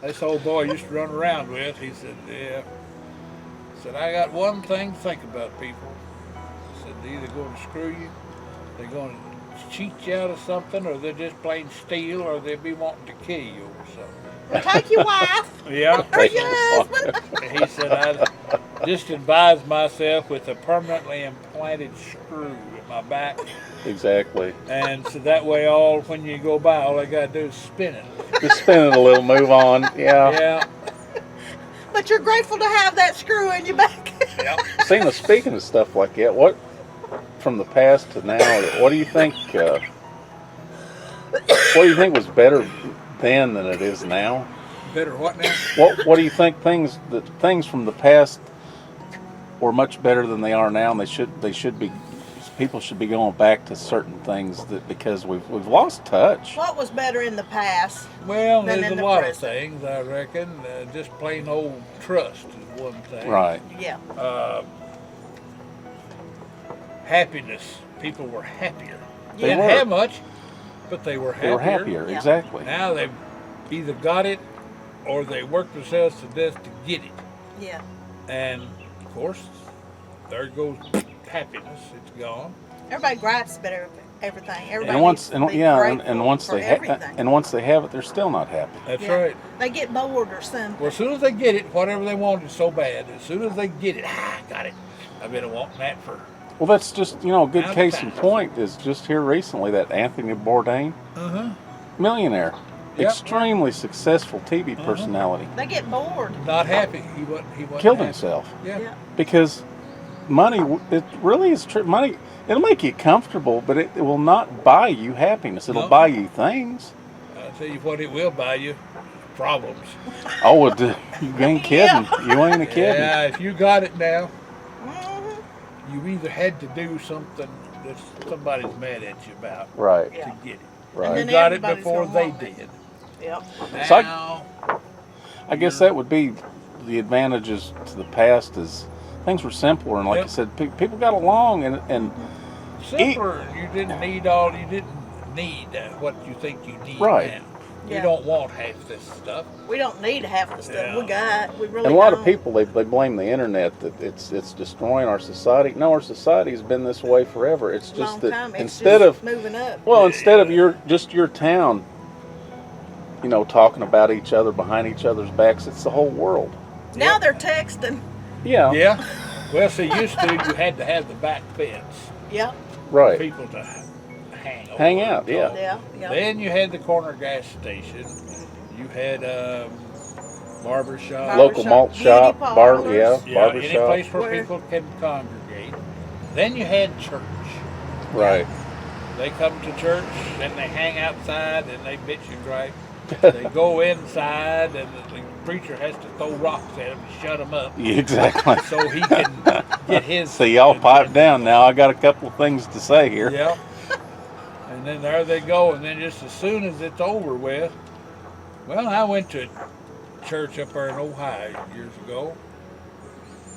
this old boy used to run around with. He said, yeah. He said, I got one thing to think about, people. He said, they're either going to screw you, they're going to cheat you out of something, or they're just plain steal, or they'll be wanting to kill you or something. Or take your wife. Yeah. Or your husband. He said, I just advised myself with a permanently implanted screw in my back. Exactly. And so that way, when you go by, all I got to do is spin it. Just spin it a little, move on. Yeah. Yeah. But you're grateful to have that screw in your back. Yep. See, now, speaking of stuff like that, what from the past to now, what do you think? What do you think was better then than it is now? Better what now? What do you think things from the past were much better than they are now, and they should be. People should be going back to certain things because we've lost touch. What was better in the past? Well, than there's in a the lot present? of things, I reckon. Just plain old trust is one thing. Right. Yeah. Happiness. People were happier. They Didn't were. have much, but they were happier. They were happier, Yeah. exactly. Now they've either got it or they worked themselves to death to get it. Yeah. And, of course, there goes happiness. It's gone. Everybody gripes about everything. Everybody And once needs to be and grateful once for they everything. and once they have it, they're still not happy. That's Yeah. right. They get bored or something. Well, as soon as they get it, whatever they wanted so bad, as soon as they get it, got it. I've been wanting that for... Well, that's just a good Out case of in time. point is just here recently that Anthony Bourdain, millionaire, Yep. extremely successful TV personality, They get bored. Not happy. He wasn't killed happy. himself Yeah. Yeah. because money. It really is true. Money. It'll make you comfortable, but it will not buy you happiness. It'll No. buy you things. I'll tell you what it will buy you. Problems. Oh, well, you ain't kidding. You ain't a kidding. Yeah, if you got it now, Mhm. you either had to do something that somebody's mad at you about Right. Yeah. to get it. Right. And You then got it everybody's before gonna they want it. did. Yep. It's like- Now, I guess that would be the advantages to the past is things were simpler and like Yep. you said, people got along and simpler. You didn't need what you think you need Right. now. Yeah. You don't want half this stuff. We don't need half the stuff we Yeah. got. We really and a lot don't. of people they blame the internet that it's destroying our society. No, our society's been this way forever. It's just Long that time. It's instead just of moving up. instead of your town, talking about each other behind each other's backs, it's the whole world. Now they're texting. Yeah. Yeah. Well, see, used to you had to have the back fence Yep. for Right. people to Hang over. out, yeah. Yeah. Yep. Then you had the corner gas station. You had barber shop. Local Barbershop, malt beauty shop, parlors. Yeah, any barbershop. place where Where- people can congregate. Then you had church. Right. They come to church and they hang outside and they bitch and gripe. They go inside and the preacher has to throw rocks at them to shut them up Exactly. so he can get his. So y'all pipe down now. I got a couple of things to say here. Yeah. And then there they go, and then just as soon as it's over with, well, I went to church up there in Ohio years ago,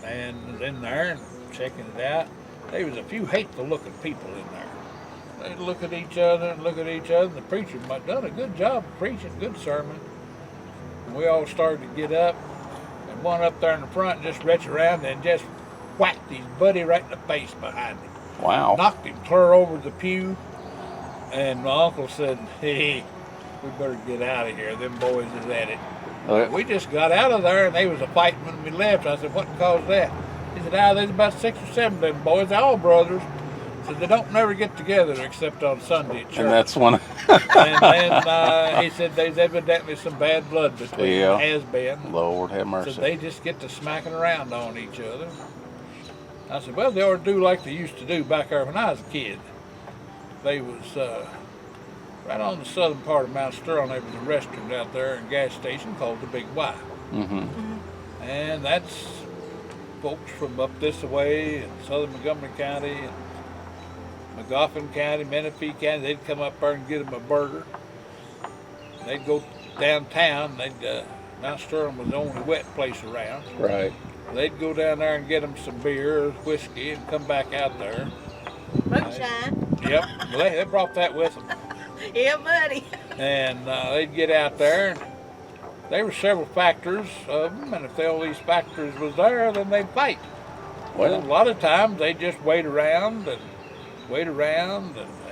and was in there and checking it out. There was a few hateful-looking people in there. They'd look at each other and look at each other, and the preacher might done a good job of preaching, good sermon. And we all started to get up, and one up there in the front just reached around and just whacked his buddy right in the face behind him. Wow. Knocked him clear over the pew, and my uncle said, hey, we better get out of here. Them boys is at it. We just got out of there, and they was a fighting when we left. I said, what caused that? He said, there's about 6 or 7 of them boys, they're all brothers. Said they don't never get together except on Sunday at church. And that's one. And then he said there's evidently some bad blood between Yeah. them, has been. Lord have mercy. So they just get to smacking around on each other. I said, well, they ought to do like they used to do back there when I was a kid. They was right on the southern part of Mount Sterling. There was a restaurant out there and gas station called the Big Y. Mm-hmm. And that's folks from up this way in southern Montgomery County and McGoffin County, Menifee County. They'd come up there and get them a burger. They'd go downtown. Mount Sterling was the only wet place around. Right. They'd go down there and get them some beer or whiskey and come back out there. Moonshine. Yep, well, they brought that with them. Yeah, buddy. And they'd get out there there were several factors of them, and if all these factors was there, then they'd fight. Well, a lot of times they just wait around and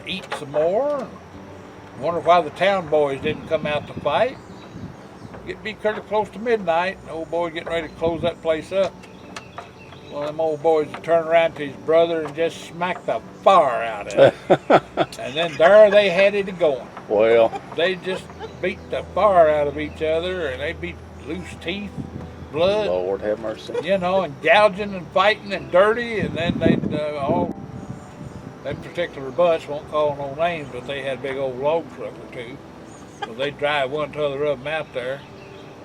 eat some more. And wonder why the town boys didn't come out to fight. Get be pretty close to midnight. The old boy getting ready to close that place up. One of them old boys would turn around to his brother and just smack the fire out of him. And then there they had it going. Well, They just beat the fire out of each other, and they beat loose teeth, blood, Lord have mercy. you know, and gouging and fighting and dirty, and then they'd all, that particular bunch, won't call no names, but they had a big old log truck or two. So they'd drive one to the other of them out there,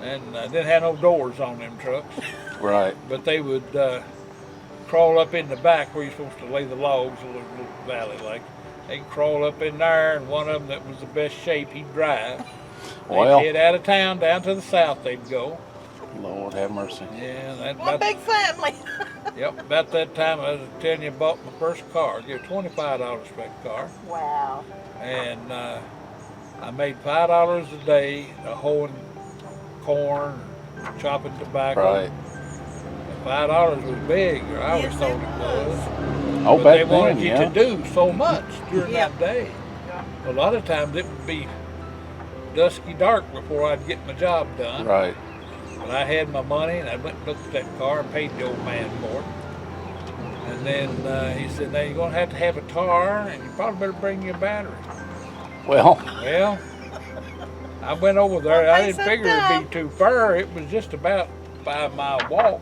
and didn't have no doors on them trucks. Right. But they would crawl up in the back where you're supposed to lay the logs, a little valley like. They'd crawl up in there, and one of them that was the best shape, he'd drive. Well, They'd head out of town, down to the south they'd go. Lord have mercy. Yeah, that One big family. Yep, about that time I was telling you, I bought my first car. Give $25 for that car. Wow. And I made $5 a day hoeing corn, chopping tobacco. Right. And $5 was big, or I always Yes, thought it it was. Oh, But back they wanted then, you yeah. to do so much during Yep. that day. A lot of times it would be dusky dark before I'd get my job done. Right. But I had my money, and I went and looked at that car and paid the old man for it. And then he said, now you're going to have a tar, and you probably better bring your battery. Well, Well, I went over there. Well, I thanks didn't figure for it'd be too far. It was just about a 5-mile walk.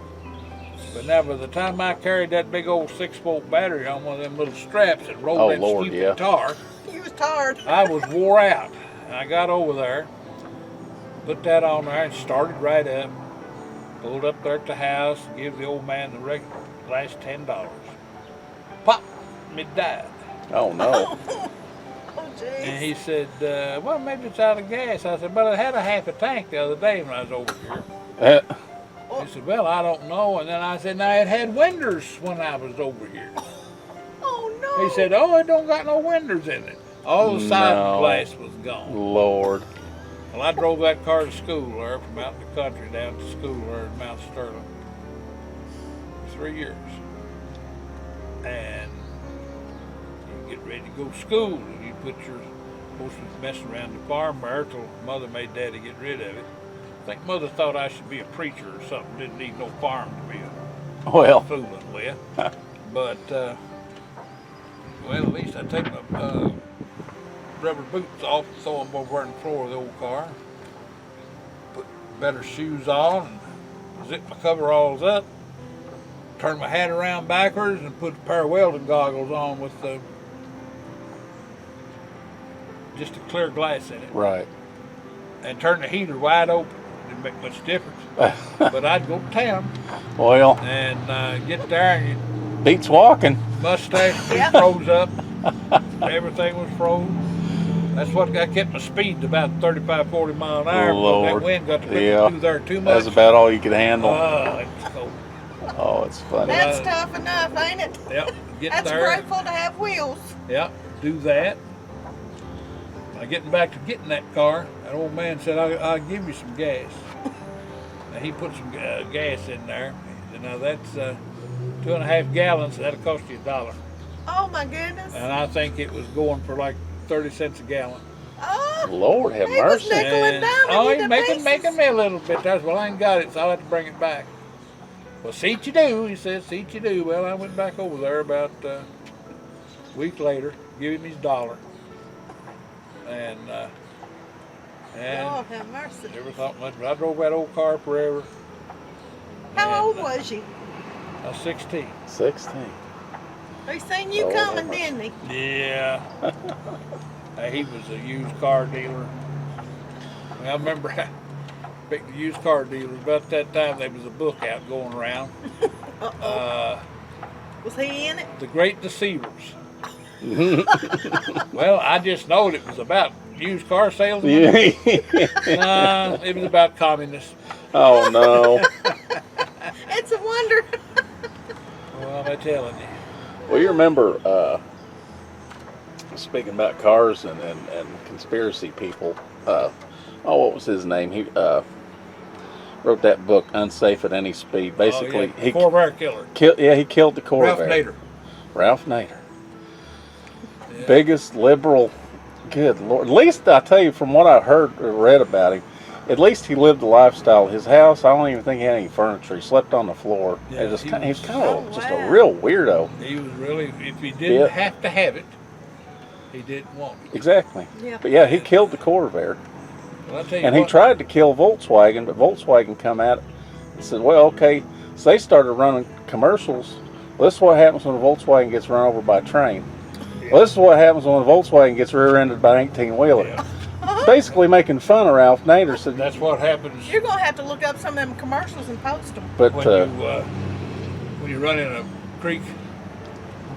But now by the time I carried that big old 6-volt battery on one of them little straps that rolled Oh, that Lord, stupid yeah. tar, You was tired. I was wore out. And I got over there, put that on there, and started right up. Pulled up there at the house, give the old man the last $10. Pop, it died. oh no. Oh, jeez. And he said, well, maybe it's out of gas. I said, but I had a half a tank the other day when I was over here. He said, well, I don't know. And then I said, now it had windows when I was over here. Oh, no. He said, oh, it don't got no windows in it. All the side No. glass was gone. Lord. Well, I drove that car to school there, from out in the country down to school there in Mount Sterling. 3 years. And you get ready to go to school, and you put your, supposed to mess around the farm there till mother made daddy get rid of it. I think mother thought I should be a preacher or something, didn't need no farm to be Well, fooling with. But, well, at least I take my rubber boots off and throw them over on the floor of the old car. Put better shoes on and zip my coveralls up. Turn my hat around backwards and put a pair of welding goggles on with just a clear glass in it. right. And turn the heater wide open. Didn't make much difference. But I'd go to town Well, and get there, and beats walking. mustache was Yeah. froze up. Everything was froze. That's what I kept my speed to about 35, 40 mile an hour. But Lord. that wind got to Yeah. through there too much. That's about all you could handle. It was cold. Oh, it's funny. That's tough enough, ain't it? Yep, get That's there. grateful to have wheels. Yep, do that. Getting back to getting that car, that old man said, I'll give you some gas. Now, he put some gas in there. He said, now that's 2.5 gallons, so that'll cost you $1. Oh, my goodness. And I think it was going for like 30 cents a gallon. Oh, Lord have he was mercy. nickel and diming oh, you he's to making pieces. me a little bit. That's well, I ain't got it, so I'll have to bring it back. Well, see what you do, he said, see what you do. Well, I went back over there about a week later, give him his $1. And Lord have mercy. never thought much, but I drove that old car forever. How And, old was you? I was 16. 16. He seen you Lord coming, have didn't he? Yeah. He was a used car dealer. I remember big used car dealers. About that time, there was a book out going around. Was he in it? The Great Deceivers. Well, I just knowed it was about used car salesmen. Nah, it was about communists. Oh no. It's a wonder. Well, I'm telling you. Well, you remember, speaking about cars and conspiracy people, what was his name? wrote that book, Unsafe at Any Speed. Basically, he Corvair killer. He killed the Corvair. Ralph Nader. Ralph Nader. Yeah. Biggest liberal. Good Lord. At least I tell you, from what I heard or read about him, at least he lived the lifestyle. His house, I don't even think he had any furniture. He slept on the floor. Yeah, He was kind of just wow. a real weirdo. He was really, if he didn't have to have it, he didn't want it. Exactly. Yeah. But yeah, he killed the Corvair. Well, I'll tell you And what, he tried to kill Volkswagen, but Volkswagen come out and said, well, okay. So they started running commercials. Well, this is what happens when a Volkswagen gets run over by a train. Yeah. Well, this is what happens when a Volkswagen gets rear-ended by an 18-wheeler. Yeah. Basically making fun of Ralph Nader. Said, That's what happens You're gonna have to look up some of them commercials and post them. but when you run in a creek,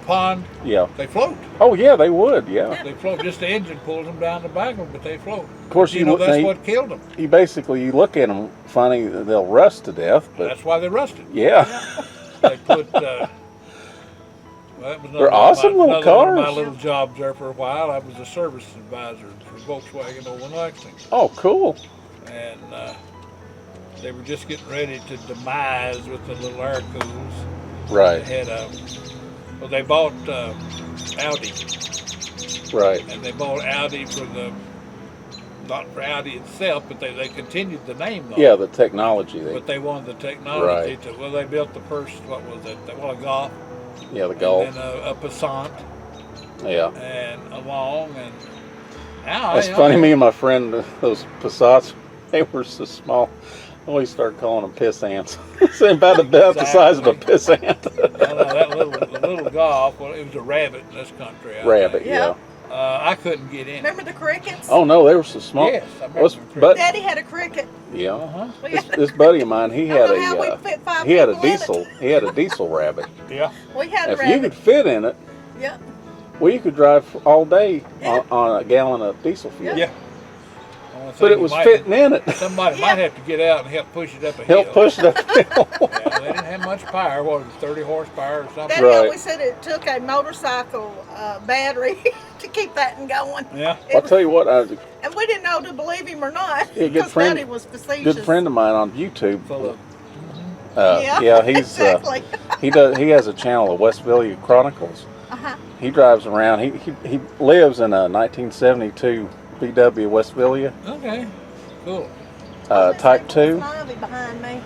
pond. yeah. They float. Oh yeah, they would. Yeah. They float. Just the engine pulls them down the back of them, but they float. Of course, You know that's what killed them. You basically look at them funny. They'll rust to death. But That's why they rusted. yeah. They put. Well, that was They're awesome little another one of my cars. little jobs there for a while. I was a service advisor for Volkswagen over in Lexington, Oh, cool. and they were just getting ready to demise with the little air cools. Right. They had well, they bought Audi, Right. and they bought Audi for not for Audi itself, but they continued the name though. Yeah, the technology. But they wanted the technology Right. to. Well, they built the first. What was it? Well, a Golf. Yeah, the Golf. And then a Passat. Yeah. And along and now. That's funny. Me and my friend, those Passats, they were so small. We started calling them piss ants. It's about the size of a piss ant. The little Golf. Well, it was a Rabbit in this country. Rabbit, Yeah. yeah. I couldn't get in. Remember the crickets? Oh no, they were so small. Yes, I remember the cricket. But Daddy had a cricket. yeah, Uh-huh. this buddy of mine, he had I don't know how a we fit five he had a people in it. diesel. He had a diesel Rabbit. Yeah. We had a If you rabbit. could fit in it, Yeah. well, you could drive all day Yeah. on a gallon of diesel fuel. Yeah. But it was fitting in it. Somebody Yeah. might have to get out and help push it up a hill. Help push it up the hill. Yeah, they didn't have much power. What was it, 30 horsepower or something? Daddy Right. always said it took a motorcycle battery to keep that one going. Yeah. It I'll was- tell you what, and we didn't know to believe him or not. Yeah, good because friend- Daddy was facetious. good friend of mine on YouTube. Full of. Yeah, he's exactly. he has a channel, the Westville Chronicles. Uh-huh. He drives around. He lives in a 1972 VW Westville, Okay. Cool. Type 2. Ivy behind me.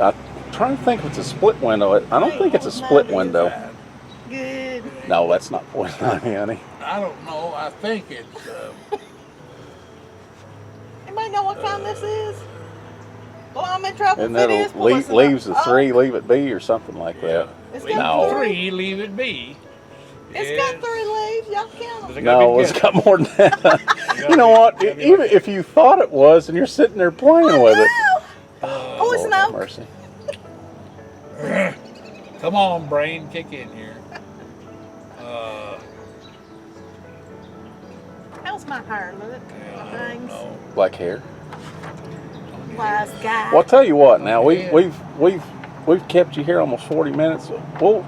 I'm trying to think if it's a split window. I don't think it's a split window. Good. No, that's not 49, honey. I don't know. I think it's. Anybody know what kind this is? Well, I'm in trouble And if it then is. Pull us leaves up. the 3, leave it be, or something like that. It's Leave got No. 3, leave it be. It's got 3 leaves. Y'all count Does them. it gotta No, be it's good? got more than that. You know what? Even if you thought it was, and you're sitting there playing with it. Oh, it's Lord an have oak. mercy. Come on, brain, kick in here. How's my hair look? Yeah, My I don't bangs. know. Black hair. Wise guy. Well, I'll tell you what. Now Yeah. we've kept you here almost 40 minutes. We'll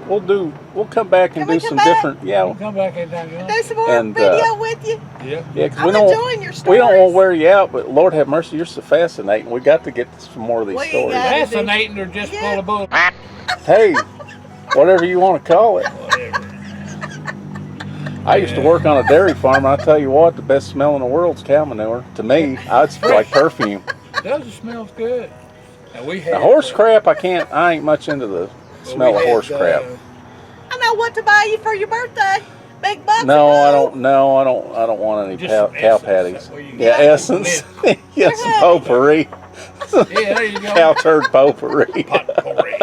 come back and Can we do come some back? different. Yeah, We'll come back anytime you want. Do some more And, video with you. Yeah. yeah. Because I'm we don't enjoying your stories. we don't want to wear you out, but Lord have mercy, you're so fascinating. We got to get some more of these We stories. got- Fascinating or just Yeah. full of bull. Hey, whatever you want to call it. Whatever. I used to work on a dairy farm. And I tell you what, the best smell in the world's cow manure. To me, I'd smell like perfume. Does it smells good? And we had The horse crap, I ain't much into the smell of horse crap. I know what to buy you for your birthday. Big bucks. No, I don't. No, I don't want any Just cow some essence. patties. Well, you Yeah, got essence. Yeah, some potpourri. Yeah, there you go. Cow turd potpourri. Potpourri.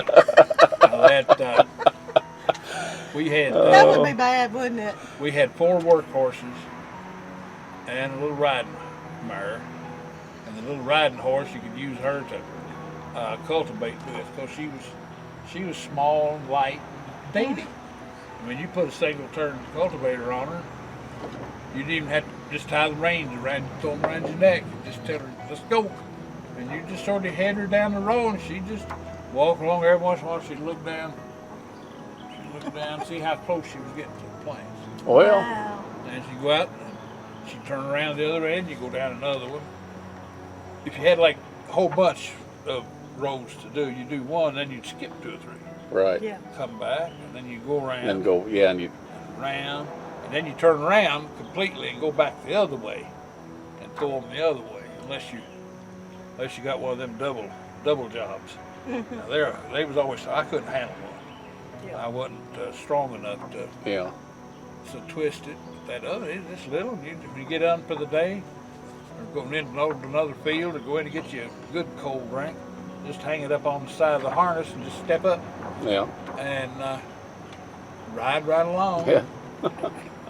Now that we had That would be bad, wouldn't it? we had 4 work horses and a little riding mare. And the little riding horse, you could use her to cultivate with because she was small and light and dainty. I mean, you put a single turn cultivator on her, you didn't even have to just tie the reins around, throw them around your neck. You just tell her, let's go. And you just sort of head her down the road and she'd just walk along. Every once in a while she'd look down. See how close she was getting to the plains. Well, Wow. And she'd go out and she'd turn around the other end, you go down another one. If you had like a whole bunch of roads to do. You do one, then you skip 2 or 3. Right. Yeah. Come back, and then you go around. And then go, yeah, and you. Around, and then you turn around completely and go back the other way, and go them the other way, unless you got one of them double jobs. Now they was always, I couldn't handle one. Yeah. I wasn't strong enough to Yeah. twist it. That other is this little. When you get done for the day, or going into another field, or go in to get you a good cold drink, just hang it up on the side of the harness and just step up Yeah. and ride right along. Yeah.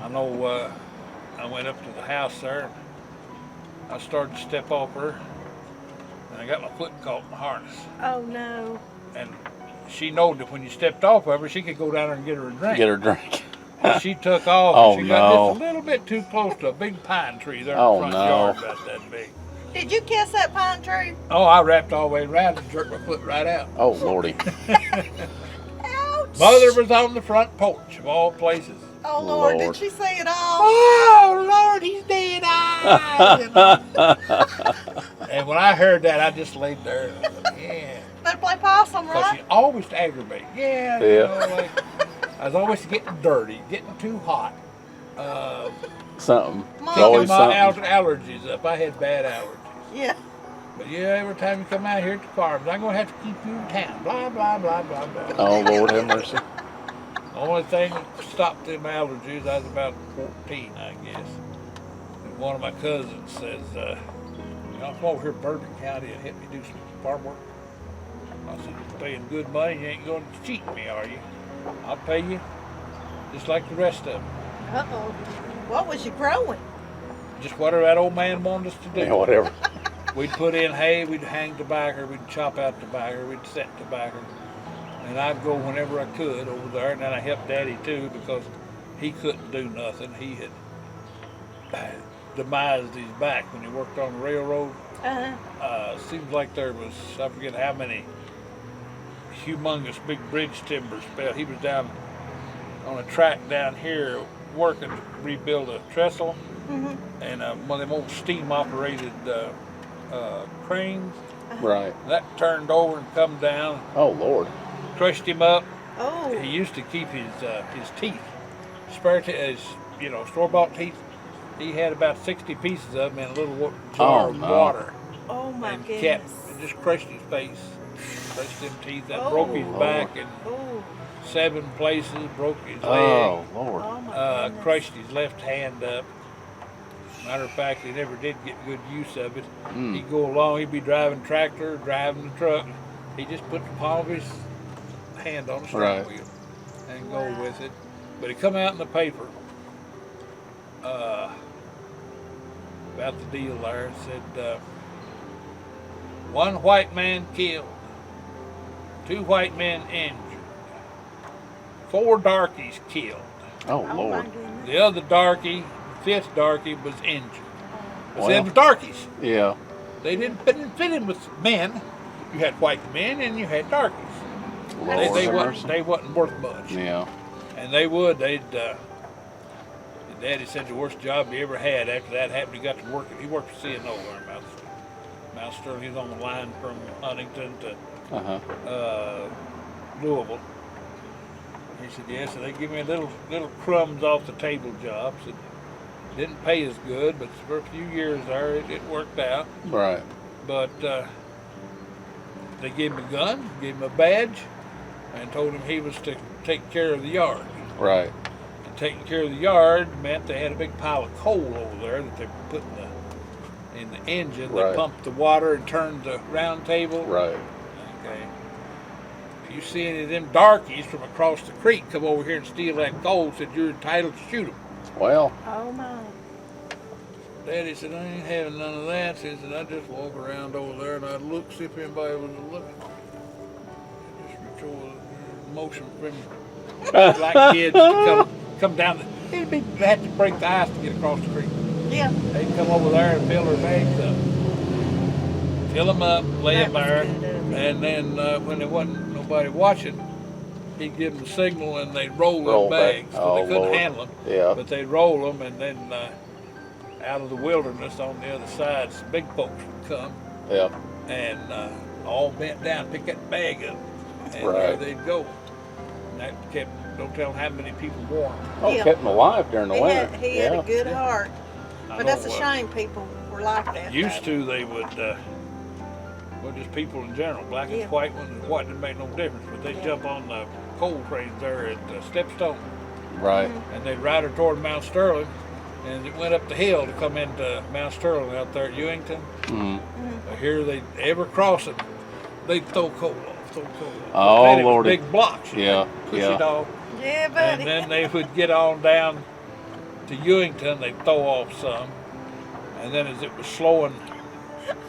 I know I went up to the house there and I started to step off her and I got my foot caught in the harness. Oh no. And she knowed that when you stepped off of her, she could go down there and get her a drink. Get her drink. And she took off Oh, and she got no. just a little bit too close to a big pine tree there in Oh, the front no. yard about that big. Did you kiss that pine tree? Oh, I wrapped all the way around and jerked my foot right out. Oh, Lordy. Ouch. Mother was on the front porch of all places. Oh Lord, Lord. did she see it all? Oh, Lord, he's dead. And when I heard that, I just laid there. And I thought, yeah. Better play possum, Because right? she always aggravated. Yeah. You know, like, I was always getting dirty, getting too hot. Something. Mom. It's Kicking always my something. allergies up. I had bad allergies. Yeah. But yeah, every time you come out here at the farms, I'm going to have to keep you in town. Blah, blah, blah, blah, blah. Oh, Lord have mercy. The only thing that stopped them allergies, I was about 14, I guess. And one of my cousins says, you know, come over here to Bourbon County and help me do some farm work. I said, you're paying good money, you ain't going to cheat me, are you? I'll pay you just like the rest of them. Uh-oh. What was you growing? Just whatever that old man wanted us to do. Yeah, whatever. We'd put in hay, we'd hang tobacco, we'd chop out tobacco, we'd set tobacco. And I'd go whenever I could over there, and then I helped Daddy too because he couldn't do nothing. He had demised his back when he worked on the railroad. Seems like there was, I forget how many humongous big bridge timbers fell. He was down on a track down here working to rebuild a trestle, and one of them old steam operated cranes. Right. That turned over and come down, Oh, Lord. crushed him up. Oh. He used to keep his teeth, spare his store-bought teeth. He had about 60 pieces of them in a little jar Oh, of no. water, Oh my and goodness. just crushed his face, crushed them teeth, and Oh, broke his Lord. back in Oh. 7 places, broke his leg, Oh, Lord. Oh my goodness. crushed his left hand up. Matter of fact, he never did get good use of it. He'd go along, he'd be driving tractor, driving the truck. He just put the palm of his hand on the steering Right. wheel and go with it. But it come out in the paper about the deal there. It said, 1 white man killed, 2 white men injured, 4 darkies killed. Oh, Oh my Lord. goodness. The other darky, 5th darky, was injured. But Well. them was darkies. Yeah. They didn't fit in with men. You had white men and you had darkies. Lord They have wasn't mercy. they wasn't worth much. Yeah. And Daddy said the worst job he ever had after that happened. He got to work. He worked for CNO there in Mount Sterling. He was on the line from Huntington to Louisville. He said, yeah, so they give me little crumbs off the table jobs. It didn't pay as good, but for a few years there, it worked out. Right. But they gave him a gun, gave him a badge, and told him he was to take care of the yard. Right. And taking care of the yard meant they had a big pile of coal over there that they put in the engine. They Right. pumped the water and turned the round table. Right. Okay. If you see any of them darkies from across the creek come over here and steal that coal, said you're entitled to shoot them. Well, Oh my. Daddy said, I ain't having none of that. He said, I just walk around over there and I'd look, see if anybody was looking. I just reach over the motion for them black kids to come down. They'd have to break the ice to get across the creek. Yeah. They'd come over there and fill their bags up. Fill them up, lay them That there, was good of him. and then when there wasn't nobody watching, he'd give them the signal and they'd roll Roll their back. bags. So Oh, they couldn't Lord. handle them. yeah. But they'd roll them, and then out of the wilderness on the other side, some big folks would come, Yeah. and all bent down, pick that bag up, and there Right. they'd go. And that kept, don't tell how many people warm. Oh, Yeah. kept him alive during the He winter. had, he had a good heart. I But that's a know, shame people were like that. Used though. to, they would, well, just people in general, black Yeah. and white ones and white didn't make no difference, but they'd Yeah. jump on the coal trains there at Stepstone, Right. and they'd ride her toward Mount Sterling, and it went up the hill to come into Mount Sterling out there at Ewington. Mm. Here they ever cross it, they'd throw coal off, throw coal off. Oh, Then it was Lordy. big blocks. Yeah, Push yeah. it off. Yeah, buddy. And then they would get on down to Ewington, they'd throw off some. And then as it was slowing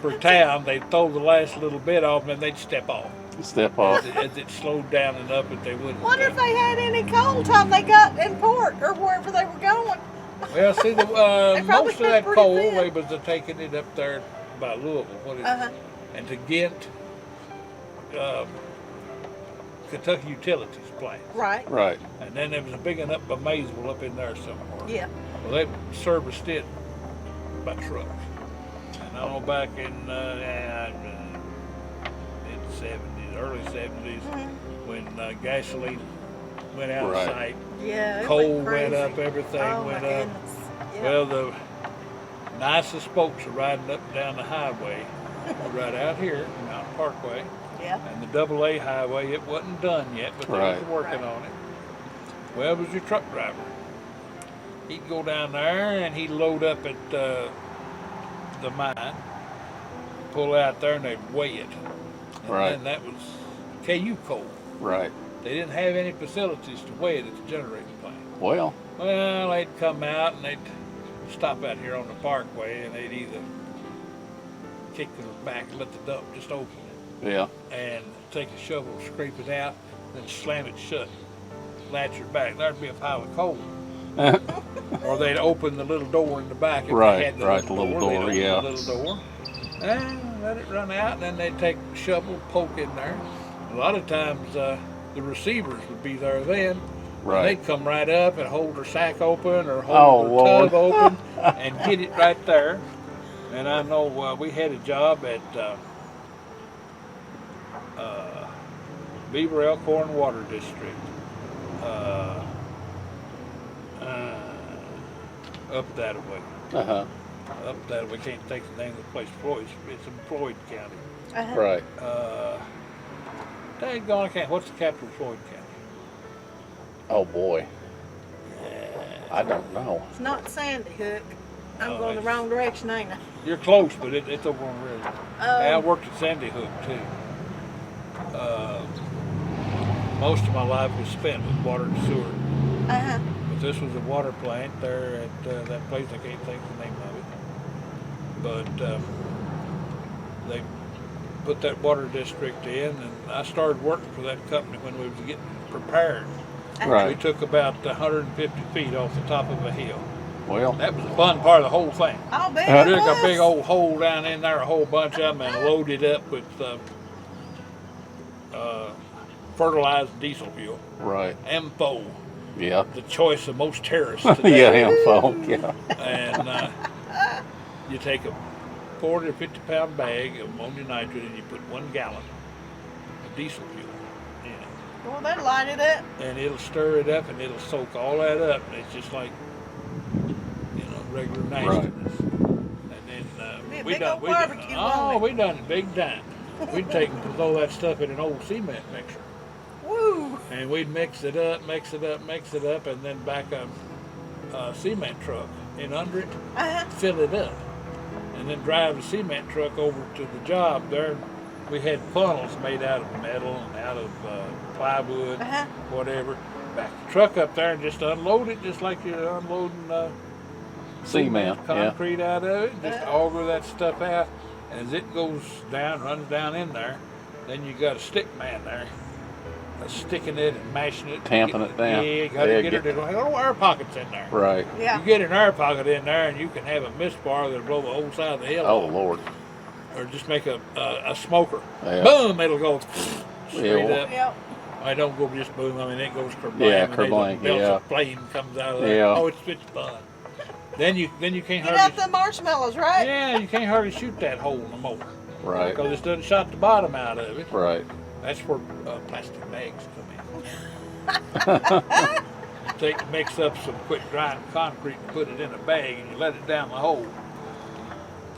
for town, they'd throw the last little bit off and then they'd step off. Step off. As it slowed down and up, if they wouldn't. Wonder if they had any coal time they got in port or wherever they were going. Well, see, They probably most of had that pretty coal, thin. they was taking it up there by Louisville. What is Uh-huh. it? And to Ghent, Kentucky Utilities plant. Right. Right. And then there was a big one up by Maysville up in there somewhere. Yeah. Well, they serviced it by truck. And I know back in mid-70s, early 70s, when gasoline went out Right. of sight, Yeah. It coal went, went crazy. up, everything Oh, went my up. goodness. Yeah. Well, the nicest folks are riding up and down the highway, right out here, Mountain Parkway. Yeah. And the AA highway, it wasn't done yet, but they Right. was working on it. Well, it was your truck driver. He'd go down there and he'd load up at the mine, pull out there, and they'd weigh it. And Right. then that was KU coal. Right. They didn't have any facilities to weigh it at the generating plant. Well. Well, they'd come out and they'd stop out here on the parkway and they'd either kick it back and let the dump just open Yeah. and take a shovel, scrape it out, then slam it shut, latch it back. There'd be a pile of coal. Or they'd open the little door in the back. If Right, they had the right, little the little door, they'd door, open yeah. the little door, and let it run out, and then they'd take a shovel, poke in there. A lot of times the receivers would be there then. And Right. they'd come right up and hold their sack open or Oh, hold their Lord. tub open and get it right there. And I know we had a job at Beaver Elkhorn Water District. Up that way. Uh-huh. Up that way. Can't think of the name of the place. Floyd. It's in Floyd County. Uh-huh. Right. Daggone, I can't. What's the capital of Floyd County? Oh boy. I don't know. It's not Sandy Hook. I'm Oh, going the it's- wrong direction, ain't I? You're close, but it's over on the river. I worked at Sandy Hook too. Most of my life was spent with water and sewer. Uh-huh. But this was a water plant there at that place. I can't think of the name of it. But they put that water district in, and I started working for that company when we was getting prepared. We Right. took about 150 feet off the top of a hill. Well. That was a fun part of the whole thing. I'll bet Uh, it Took was. a big old hole down in there, a whole bunch of them, and loaded up with fertilized diesel fuel. Right. M4, Yeah. the choice of most terrorists today. Yeah. Info. Yeah. And you take a 40 or 50 pound bag of ammonium nitrate and you put 1 gallon of diesel fuel in it. Well, they light it up. And it'll stir it up and it'll soak all that up. And it's just like, regular nastiness. And Be then a big old barbecue, won't it? we done it big time. We'd take and throw that stuff in an old cement mixer. Woo! And we'd mix it up, and then back a cement truck in under it, Uh-huh. fill it up, and then drive the cement truck over to the job there. We had funnels made out of metal and out of plywood, Uh-huh. whatever. Back the truck up there and just unload it, just like you're unloading Cement. Yeah. concrete out of it. Just auger that stuff out. As it goes down, runs down in there, then you got a stick man there, sticking it and mashing it, Tamping it down. Yeah, you got to Yeah, get it. There's no air pockets in there. Right. Yeah. You get an air pocket in there, and you can have a mist bar that'll blow the whole side of the hill, Oh Lord. or just make a smoker. Yeah. Boom! It'll go straight Yeah. up. Yep. I don't go just boom. I mean, it goes kerblam. Yeah, and there's a kerblank, belch yeah. of flame comes out of there. Yeah. Oh, it's fun. Then you can't Get hardly. out the marshmallows, right? Yeah, you can't hardly shoot that hole no more. Right. Because it doesn't shot the bottom out of it. Right. That's where plastic bags come in. Mix up some quick drying concrete and put it in a bag, and you let it down the hole.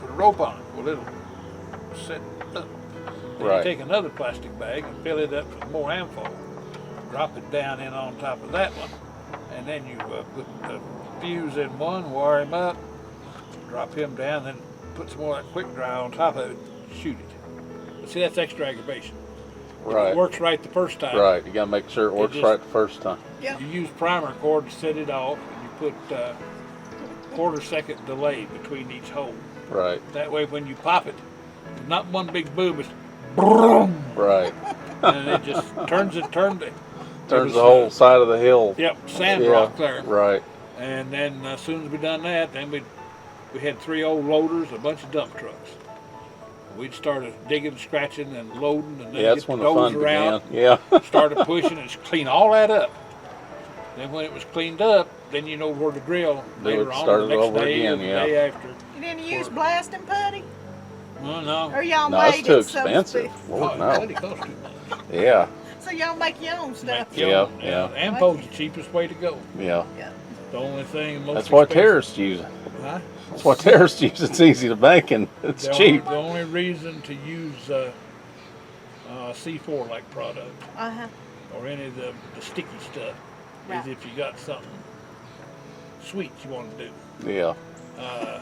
Put a rope on it. Well, it'll set up. Then Right. you take another plastic bag and fill it up with more amphor. Drop it down in on top of that one, and then you put the fuse in one, wire him up, drop him down, then put some more of that quick dry on top of it, shoot it. But see, that's extra aggravation. If Right. it works right the first time. Right. You gotta make sure it works just- right the first time. Yep. You use primer cord to set it off, and you put quarter-second delay between each hole. Right. That way, when you pop it, it's not one big boom, it's boom, Right. and it just turns it. Turns the whole side of the hill. Yep, sand Yeah. rock there. Right. And then as soon as we done that, then we had 3 old loaders, a bunch of dump trucks. We'd started digging, scratching, and loading, and then Yeah, that's get when the the fun dozer out. began. Yeah. Started pushing and clean all that up. Then when it was cleaned up, then you know where to drill Do later it, on, start the it next over day again, or the yeah. day after. You didn't use blasting putty? Well, no. Or y'all No, made it's too it so to expensive. speak? Lord, Oh, no. bloody cost too much. Yeah. So y'all make your own stuff? Make your Yeah, own, yeah. Ampo's the cheapest way to go. Yeah. Yeah. The only thing most That's why expensive- terrorists use it. Huh? That's why terrorists use it. It's easy to make and it's cheap. The only reason to use C4 like product Uh-huh. or any of the sticky stuff Right. is if you got something sweet you want to do. Yeah. Uh,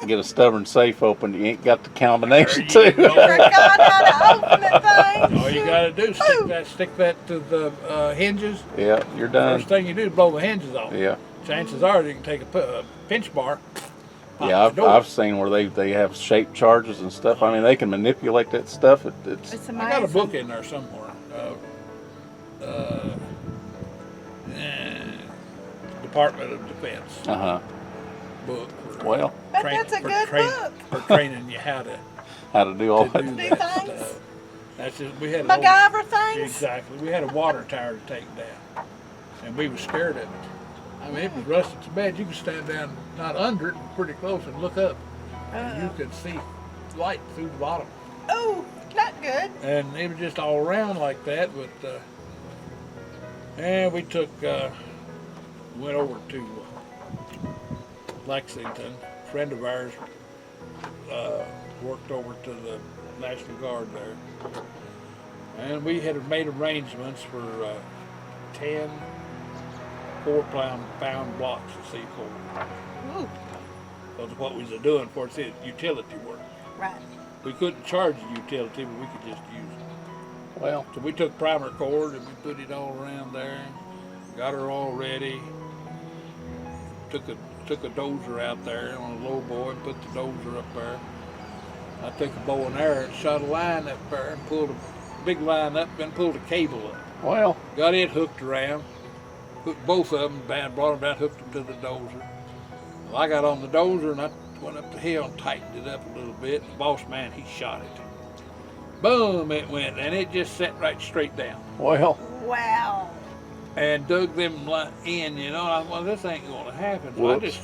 Get a stubborn safe open. You ain't got the combination There you too. go. Forgot how to open the thing. all you got to do is Ooh. stick that to the hinges. Yeah, you're done. First thing you do is blow the hinges off. Yeah. Chances are you can take a pinch bar. pop Yeah, the door. I've seen where they have shape charges and stuff. I mean, they can manipulate that stuff. It's It's I amazing. got a book in there somewhere. Department of Defense book. For well, But that's a good book. For training you how to do all do that. Do that things. stuff. That's just, we had MacGyver things. exactly. We had a water tower to take down, and we were scared of it. I mean, it was rusted so bad you could stand down, not under it, but pretty close, and look up, and you could see light through the bottom. Oh, not good. And it was just all around like that. But and we took went over to Lexington. A friend of ours worked over to the National Guard there, and we had made arrangements for 10 4-pound blocks of C4. Ooh, That's what we was doing for it, utility work. right. We couldn't charge the utility, but we could just use it. Well, So we took primer cord and we put it all around there, got her all ready. Took a dozer out there on a low boy and put the dozer up there. I took a bow and arrow and shot a line up there and pulled a big line up and pulled a cable up. well, Got it hooked around, hooked both of them, brought them down, hooked them to the dozer. Well, I got on the dozer and I went up the hill and tightened it up a little bit. The boss man, he shot it. Boom, it went, and it just set right straight down. well, Wow. And dug them in, you know. I thought, well, this ain't going to happen. So I Whoops.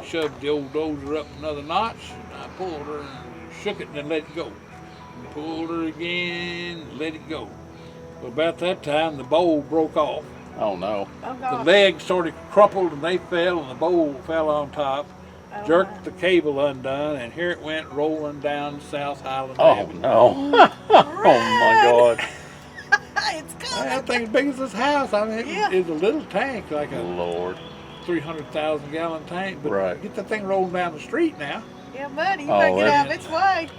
just shoved the old dozer up another notch, and I pulled her and shook it and then let it go. And pulled her again, let it go. Well, about that time, the bowl broke off. oh no. Oh, The God. legs sort of crumpled and they fell, and the bowl fell on top. Oh, Jerked the cable undone, and here it went rolling down South Highland Oh Avenue. no. Oh my God. It's coming. That thing as big as this house. I mean, Yeah. it was a little tank, like a Lord. 300,000 gallon tank. But Right. get that thing rolling down the street now. Yeah, buddy, you Oh, better get out of that's- its way.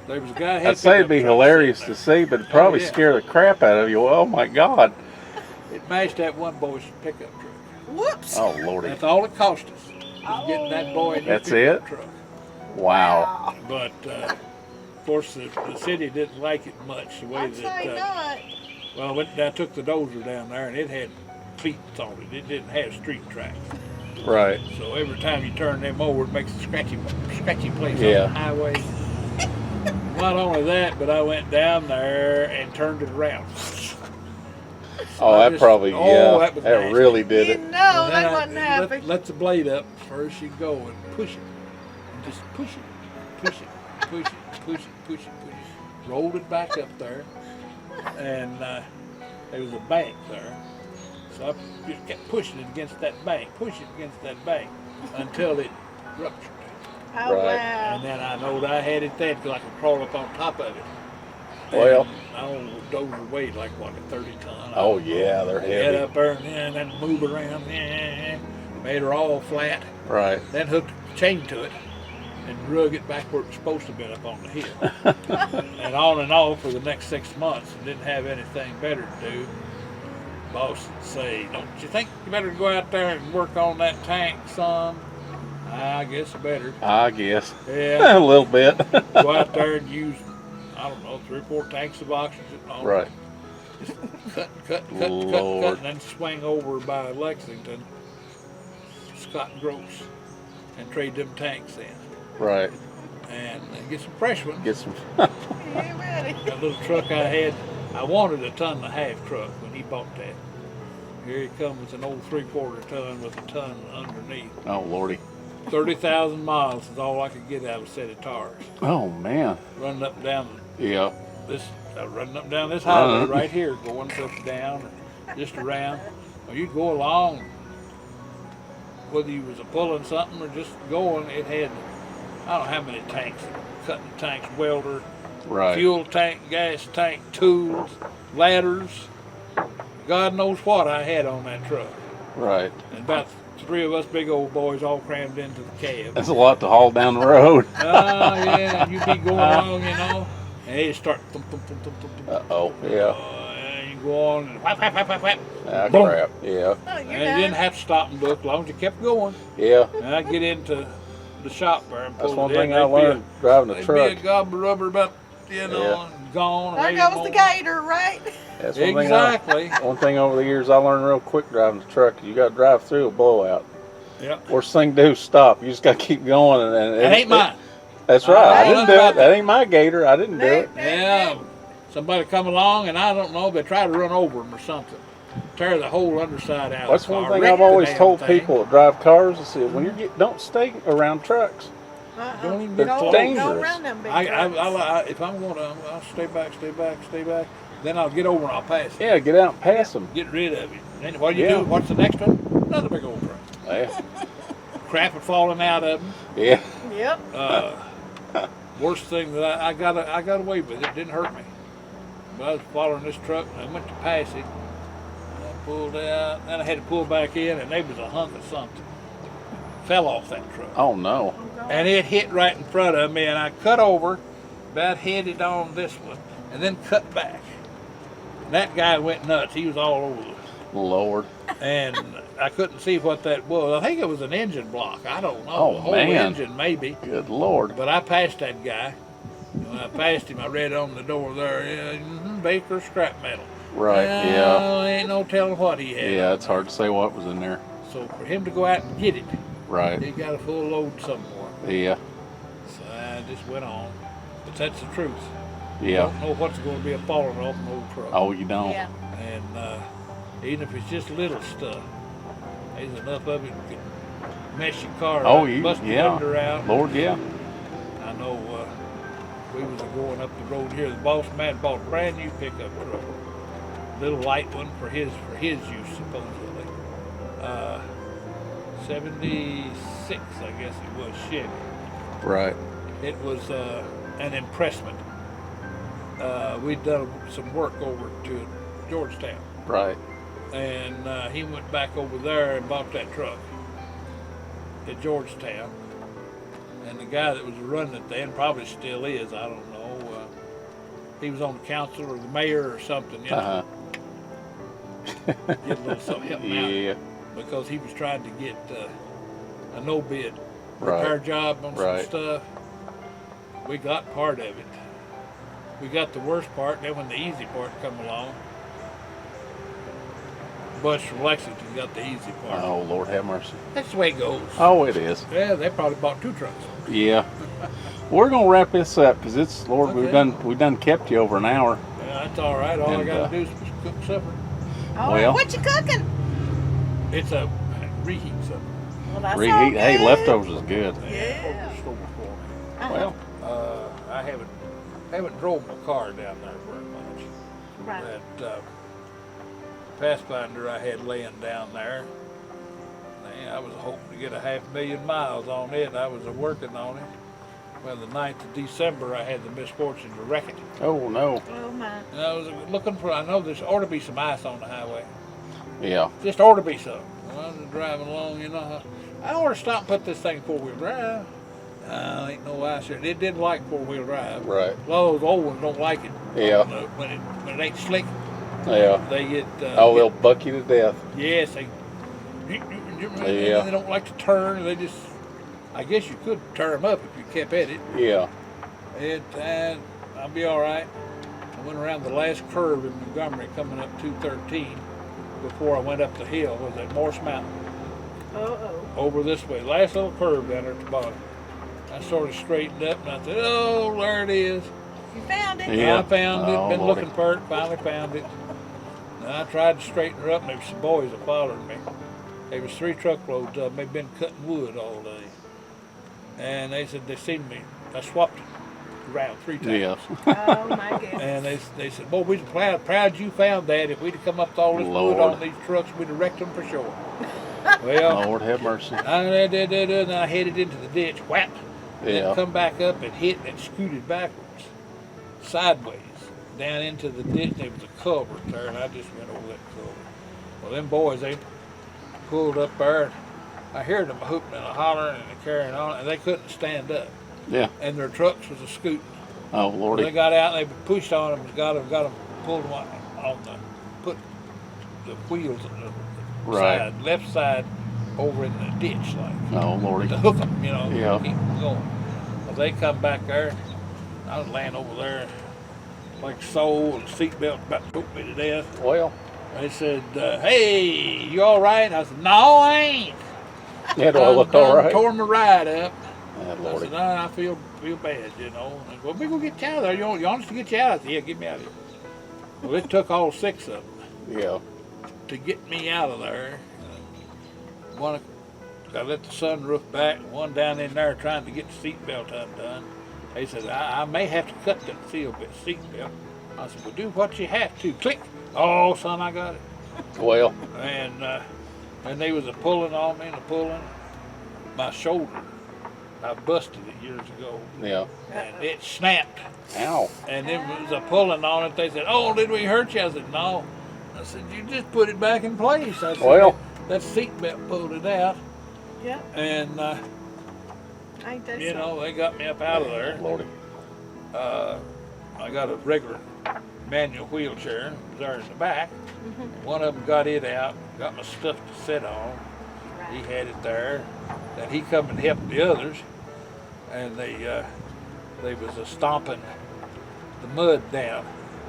There was a guy. Had I'd say it'd be pickup truck hilarious sitting to see, but it'd probably yeah. scare the crap out of you. Oh my God. there. It mashed that one boy's pickup truck. Whoops. Oh Lordy. That's all it cost us. Was getting that boy in his That's pickup it? truck. Wow. But of course, the city didn't like it much. The way I'd say that. not. Well, I took the dozer down there, and it had cleats on it. It didn't have street tracks. Right. So every time you turn them over, it makes a scratchy place Yeah. on the highway. Not only that, but I went down there and turned it around. So Oh, I that just- probably, oh, yeah. that was That nasty. really did You it. know And they then wasn't happy. let the blade up first. You go and push it, and just push it, push it, push it. Rolled it back up there, and there was a bank there. So I just kept pushing it against that bank, until it ruptured. Oh, Right. wow. And then I knowed I had it then because I could crawl up on top of it. Well. And those were weighed like what, 30 ton. Oh yeah, they're Get heavy. up there and then move around. Made her all flat. Right. Then hooked a chain to it and drug it back where it was supposed to have been up on the hill. And on for the next 6 months, and didn't have anything better to do. Boss would say, "Don't you think you better go out there and work on that tank, son?" I guess I better. I guess. Yeah. A little bit. Go out there and use, I don't know, 3 or 4 tanks of oxygen. Right. Cut, and then swing over by Lexington, Scott and Gross, and trade them tanks in. Right. And get some fresh ones. Get some. You ready? That little truck I had, I wanted a 1.5 ton truck when he bought that. Here he comes with an old 3/4 ton with a ton underneath. Oh lordy. 30,000 miles is all I could get out of a set of tires. Oh man. Running up and down Yeah. this highway right here, going up down, just around. Well, you'd go along, whether you was pulling something or just going. It had, I don't know how many tanks, cutting tanks, welder, Right. fuel tank, gas tank, tools, ladders. God knows what I had on that truck. Right. And about 3 of us big old boys all crammed into the cab. That's a lot to haul down the road. Oh, yeah, you'd be going along, and they start thump, thump, thump, thump, thump, thump. Oh yeah. And you go on and whap, whap, whap, whap, whap. Ah, Boom. crap. Yeah. Oh, you're And you didn't done. have to stop and look as long as you kept going. Yeah. And I'd get into the shop there and pull That's one it in. thing I learned driving a There'd truck. be a gob of rubber about, Yeah. and gone. There maybe goes more. the gator, right? That's one Exactly. thing. One thing over the years I learned real quick driving the truck. You got to drive through a blowout. Yeah. Worst thing to do is stop. You just got to keep going. And That ain't mine. That's right. I I didn't ain't do it. about That ain't my gator. I didn't do it. Yeah. Somebody come along and I don't know, they try to run over them or something. Tear the whole underside out. That's of the one car, thing wreck I've the always damn told thing. people that drive cars. I said, when you don't stay around trucks. Don't even They're get close. dangerous. Go around them big I, trucks. if I'm going to, I'll stay back. Then I'll get over and I'll pass it. Yeah, get out and pass them. Get rid of it. Then what do you Yeah. do? What's the next one? Another big old truck. Yeah. Crap had falling out of them. Yeah. Yep. Worst thing that I got away with it. Didn't hurt me. But I was following this truck and I went to pass it. And I pulled out. Then I had to pull back in and there was a hunk of something. Fell off that truck. Oh no. And it hit right in front of me and I cut over, about headed on this one, and then cut back. And that guy went nuts. He was all over the Lord. and I couldn't see what that was. I think it was an engine block. I don't know. Oh, a whole man. engine maybe. Good Lord. But I passed that guy. When I passed him, I read on the door there, Baker scrap metal. Right. Yeah. Ain't no telling what he had. Yeah. It's hard to say what was in there. So for him to go out and get it, Right. he got a full load somewhere. Yeah. So I just went on. But that's the truth. You Yeah. don't know what's going to be falling off an old truck. Oh, you don't. Yeah. And even if it's just little stuff, there's enough of it that can mess your car Oh, up, bust your yeah. window out. Lord, yeah. I know we was going up the road here. The boss man bought a brand new pickup truck, little light one for his use supposedly. 76, I guess it was Chevy. Right. It was an impressment. We'd done some work over to Georgetown, Right. and he went back over there and bought that truck at Georgetown. And the guy that was running it then, probably still is, I don't know. He was on the council or the mayor or something, Uh get a little something huh. help him out. Yeah. Because he was trying to get a no-bid Right. repair job on Right. some stuff. We got part of it. We got the worst part. Then when the easy part come along, Bush from Lexington got the easy part. Oh, Lord have mercy. That's the way it goes. Oh, it is. Yeah, they probably bought 2 trucks. Yeah. We're gonna wrap this up because it's Lord. Okay. We've done kept you over an hour. Yeah, that's all right. All I And, got to do is cook supper. Oh, Well. what you cooking? It's a reheat supper. Well, that's all Reheat. Hey, good. leftovers is good. Yeah. Over the store for me. Uh-huh. Well, I haven't drove my car down there very much. Right. That Pathfinder I had laying down there, man, I was hoping to get 500,000 miles on it. I was working on it. Well, the 9th of December, I had the misfortune to wreck it. Oh no. Oh my. And I was looking for, I know there's ought to be some ice on the highway. Yeah. Just ought to be some. Well, I was driving along, you know, I ought to stop and put this thing in 4-wheel drive. Ain't no ice here. It didn't like 4-wheel drive. Right. A lot of those old ones don't like it. Yeah. When it ain't slick, Yeah. they get. They'll buck you to death. Yes, they. Yeah. They don't like to turn. They just. I guess you could turn them up if you kept at it. Yeah. I'll be all right. I went around the last curve in Montgomery, coming up 213, before I went up the hill. Was at Morse Mountain. Over this way, last little curve down there at the bottom. I sort of straightened up and I said, "Oh, there it is." You found it. Yeah. I found it. Oh, Been Lordy. looking for it. Finally found it. And I tried to straighten her up, and there was some boys that followed me. There was 3 truckloads of them. They'd been cutting wood all day. And they said they seen me. I swapped it around 3 times. Yeah. Oh my goodness. And they said, "Boy, we're proud you found that. If we'd have come up with all this wood Lord. on these trucks, we'd have wrecked them for sure." Well, Lord have mercy. and I headed into the ditch, whap. Yeah. Then come back up and hit and scooted backwards, sideways, down into the ditch. There was a culvert there, and I just went over that culvert. Well, them boys, they pulled up there, and I heard them hooping and hollering and carrying on, and they couldn't stand up. Yeah. And their trucks was a scooting. Oh They Lordy. got out, and they pushed on them, got them, pulled them on put the wheels on the Right. side, left side, over in the ditch, like. Oh Lordy. To hook them, you know, Yeah. keep them going. Well, they come back there. I was laying over there like so, and the seatbelt about choked me to death. Well. They said, "Hey, you all right?" I said, "No, I ain't. Yeah, do I look all right? Tore my ride up." Oh, I Lordy. said, "I feel bad, you know." And well, we gonna get you out of there. You want us to get you out? I said, "Yeah, get me out of here." Well, it took all 6 of them Yeah. to get me out of there. One, I let the sunroof back. One down in there trying to get the seatbelt undone. They said, I may have to cut that seatbelt. I said, "Well, do what you have to." Click. Oh, son, I got it. Well. And they was a pulling on me and a pulling. My shoulder, I busted it years ago, Yeah. and it snapped. Ow. And it was a pulling on it. They said, "Oh, did we hurt you?" I said, "No." I said, "You just put it back in place." I said, Well. that seatbelt pulled it out, Yep. and Ain't that you know, they got me up out of there. Lordy. I got a regular manual wheelchair. It was there in the back. One of them got it out, got my stuff to sit on. He had it there. Then he come and helped the others, and they was stomping the mud down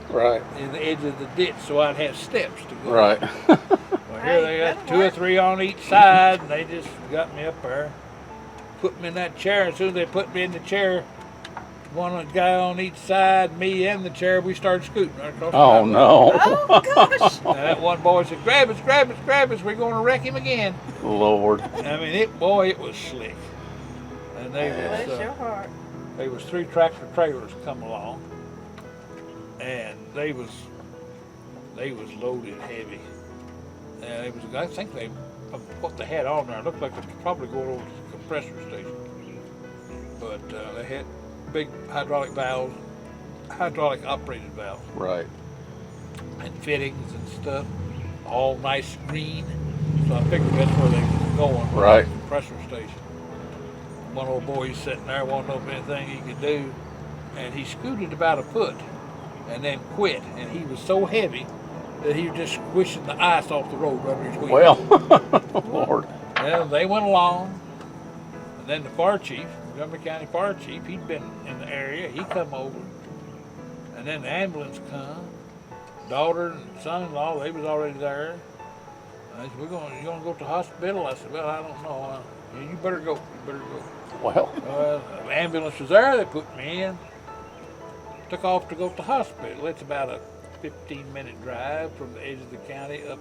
Right. in the edge of the ditch, so I'd have steps to go. Right. Well, here they got 2 or 3 on each side, and they just got me up there, put me in that chair. As soon as they put me in the chair, one guy on each side, me and the chair, we started scooting right across the Oh highway. no. Oh gosh. And that one boy said, "Grab us, grab us, grab us, we're going to wreck him again." Lord. I mean, it was slick. And Bless your heart. there was 3 tractor trailers come along, and they was loaded heavy. And it was, I think what they had on there looked like it was probably going over to the compressor station. But they had big hydraulic operated valves, Right. and fittings and stuff, all nice green. So I figured that's where they was going. Right. The compressor station. One old boy sitting there, wanted to know if anything he could do, and he scooted about a foot, and then quit. And he was so heavy that he was just squishing the ice off the road under his wheels. Well. Lord. Well, they went along, and then the fire chief, Montgomery County Fire Chief, he'd been in the area. He come over, and then the ambulance come. Daughter and son-in-law, they was already there. I said, you gonna go to the hospital? I said, "Well, I don't know." "You better go. You better go." Well. The ambulance was there. They put me in. Took off to go to the hospital. It's about a 15-minute drive from the edge of the county up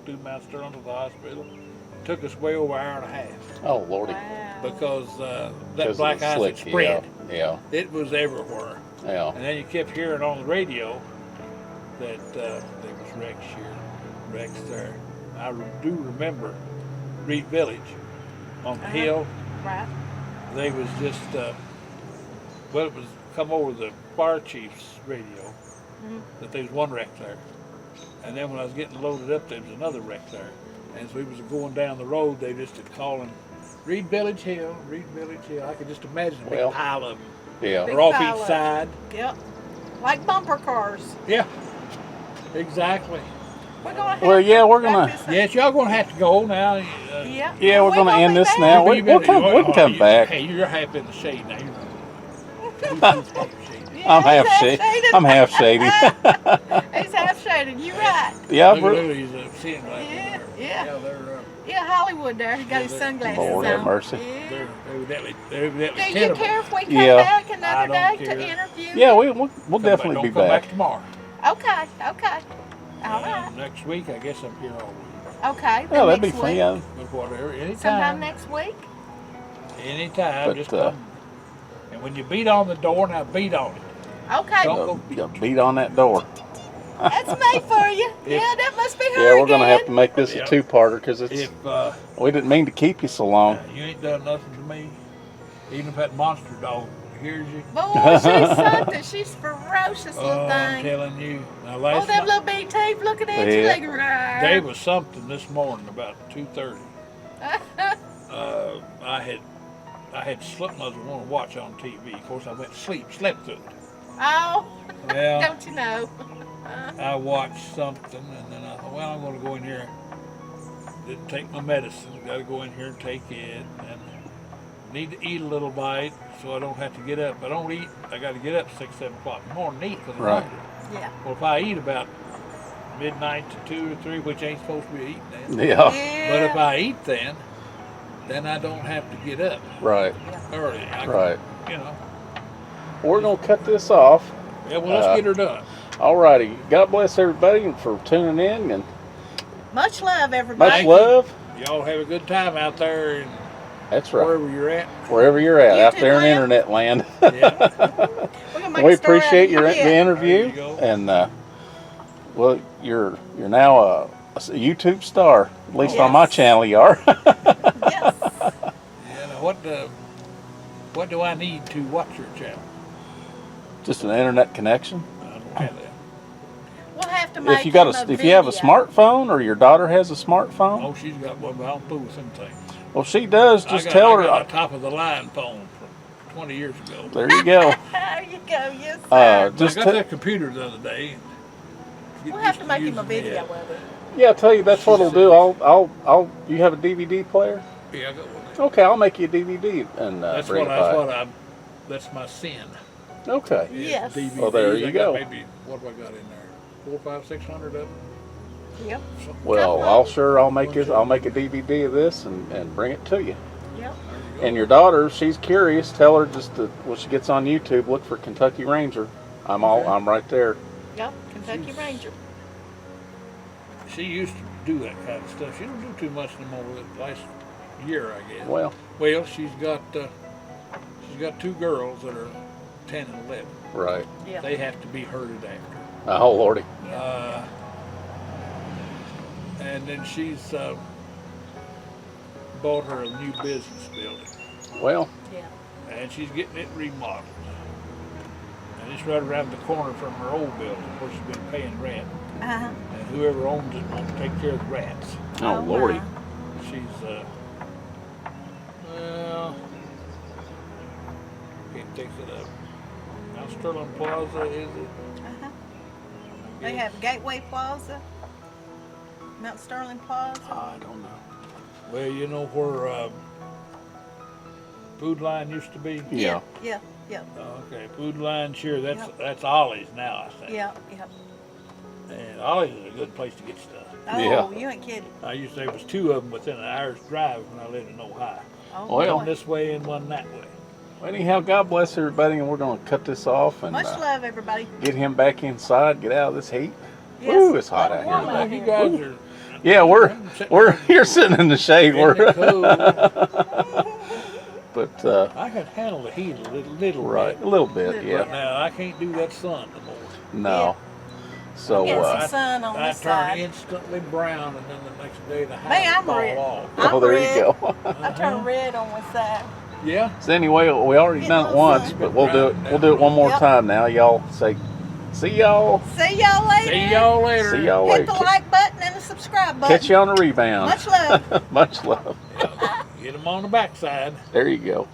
through Mount Sterling to the hospital. Took us way over an hour and a half Oh Lordy. Wow. because that 'Cause of black the ice slick, had spread. yeah. Yeah. It was everywhere. Yeah. And then you kept hearing on the radio that there was wrecks here, wrecks there. I do remember Reed Village on the hill. Right. They was just, well, it was come over the fire chief's radio that there was one wreck there. And then when I was getting loaded up, there was another wreck there. And as we was going down the road, they just had calling Reed Village Hill, Reed Village Hill. I could just imagine a big pile of them. Yeah. They're off pile each of side. Yep. Like bumper cars. Yeah, exactly. We're gonna have Well, yeah, to we're wrap gonna- this up. Yes, y'all gonna have to go now. Yeah. Yeah, we're gonna end be this back. now. You We'll better- come. We can come back. Hey, you're half in the shade now. Yeah, I'm half he's shady. I'm half shady. He's half shaded. You're right. Yeah, Look at we're, Lily's seeing right Yeah, there. yeah. Yeah, they're Yeah, Hollywood there. He got his Yeah, sunglasses Lord on. have mercy. Yeah. they're evidently Do you tenable. care if we come Yeah. back I another don't day care. to interview? yeah, we'll Come definitely don't be come back. tomorrow. Okay, okay. All right. Next week, I guess I'm here all week. Okay. Yeah, then that'd be next fun. week. Yeah. But whatever, anytime. Sometime next week? Anytime, But, just come. And when you beat on the door, now beat on it. Okay. Don't You gotta beat on that door. That's me for you. Yeah, that must be her Yeah, we're gonna have to again. make this a Yeah. two-parter because it's. If We didn't mean to keep you so long. you ain't done nothing to me, even if that monster dog hears you. Boy, she's something. She's ferocious little Oh, I'm thing. telling you. Now Oh, last them night, little big teeth looking at you Yeah. like, "Rawr." there was something this morning about 2:30. I had something I was going to watch on TV. Of course, I went to sleep, slept through it. Oh, Well, don't you know? I watched something, and then I thought, well, I'm going to go in here. Didn't take my medicine. Got to go in here and take it. And need to eat a little bite so I don't have to get up. I don't eat. I got to get up 6, 7 o'clock in the morning and eat because I'm Right. hungry. Yeah. Well, if I eat about midnight to 2 or 3, which ain't supposed to be eating then. Yeah. But if I eat then I don't have to get up Right. early. I can, Right. You know. We're gonna cut this off. Yeah, well, let's get her done. Alrighty. God bless everybody for tuning in and Much love, everybody. much Thank you. love. Y'all have a good time out there and That's right. wherever you're at. Wherever you're at, out YouTube there in land. internet land. Yeah. We're gonna make We a story out appreciate of your you. the interview, There you go. and well, you're now a YouTube star. At least on my Yes. channel, you are. Yes. Yeah, now what do I need to watch your channel? Just an internet connection. I don't have that. We'll have to make If you got him if you have a video. smartphone or your daughter has a smartphone, Oh, she's got one, but I don't fool with them things. well, she does. Just I tell her. got a top of the line phone from 20 years ago. There you go. There you go. Yes, sir. Just I got te- that computer the other day. We'll have to make him a video of it. yeah, I'll tell you that's what I'll do. I'll. You have a DVD player? Yeah, I got one. Okay, I'll make you a DVD and That's bring what it by. that's my sin. Okay. Yes. DVDs. Well, there I you got go. Maybe what have I got in there? 4, 5, 600 of them. Yep. Something. Well, I'll make a DVD of this and bring it to you. Yep. And your daughter, she's curious. Tell her just to, when she gets on YouTube, look for Kentucky Ranger. I'm right there. Yep. Kentucky Ranger. She used to do that kind of stuff. She don't do too much no more. The last year, I guess. Well, She's got 2 girls that are 10 and 11. right. Yeah. They have to be herded after. Oh Lordy. And then she's bought her a new business building, Well, Yeah. and she's getting it remodeled. And it's right around the corner from her old building where she's been paying rent. Uh-huh. And whoever owns it wants to take care of the rats. oh Lordy. my. She's, well, can't fix it up. Now Sterling Plaza, is it? Uh-huh. They have Gateway Plaza, Mount Sterling Plaza. I don't know. Well, you know where Food Line used to be? Yeah. Yeah. Yeah. Okay, Food Line, sure. That's Yep. that's Ollie's now, I think. Yeah. Yeah. And Ollie's is a good place to get stuff. Oh, Yeah. you ain't kidding. I used to say there was 2 of them within an hour's drive when I lived in Ohio. Oh, Well, One this way and one that way. Well, anyhow, God bless everybody, and we're going to cut this off and much love, everybody. get him back inside, get out of this heat. Yes. Woo, it's hot out Warm here. out today. You guys are Yeah, you're sitting in the shade. in the cold. But I could handle the heat a little right, bit. a little bit, Little yeah. But now I can't do that sun no more. No. So Get some I- sun on I this turn side. instantly brown, and then the next day the Man, house I'm fall red. off. I'm oh, there red. you go. I turn red on one side. Yeah. So anyway, we already Get done it no once, sun. but we'll do it one more Yep. time now. Y'all say, see y'all. See y'all later. See y'all later. See y'all Hit later. the like button and the subscribe button. Catch you on the rebound. Much love. Much love. Get them on the backside. There you go.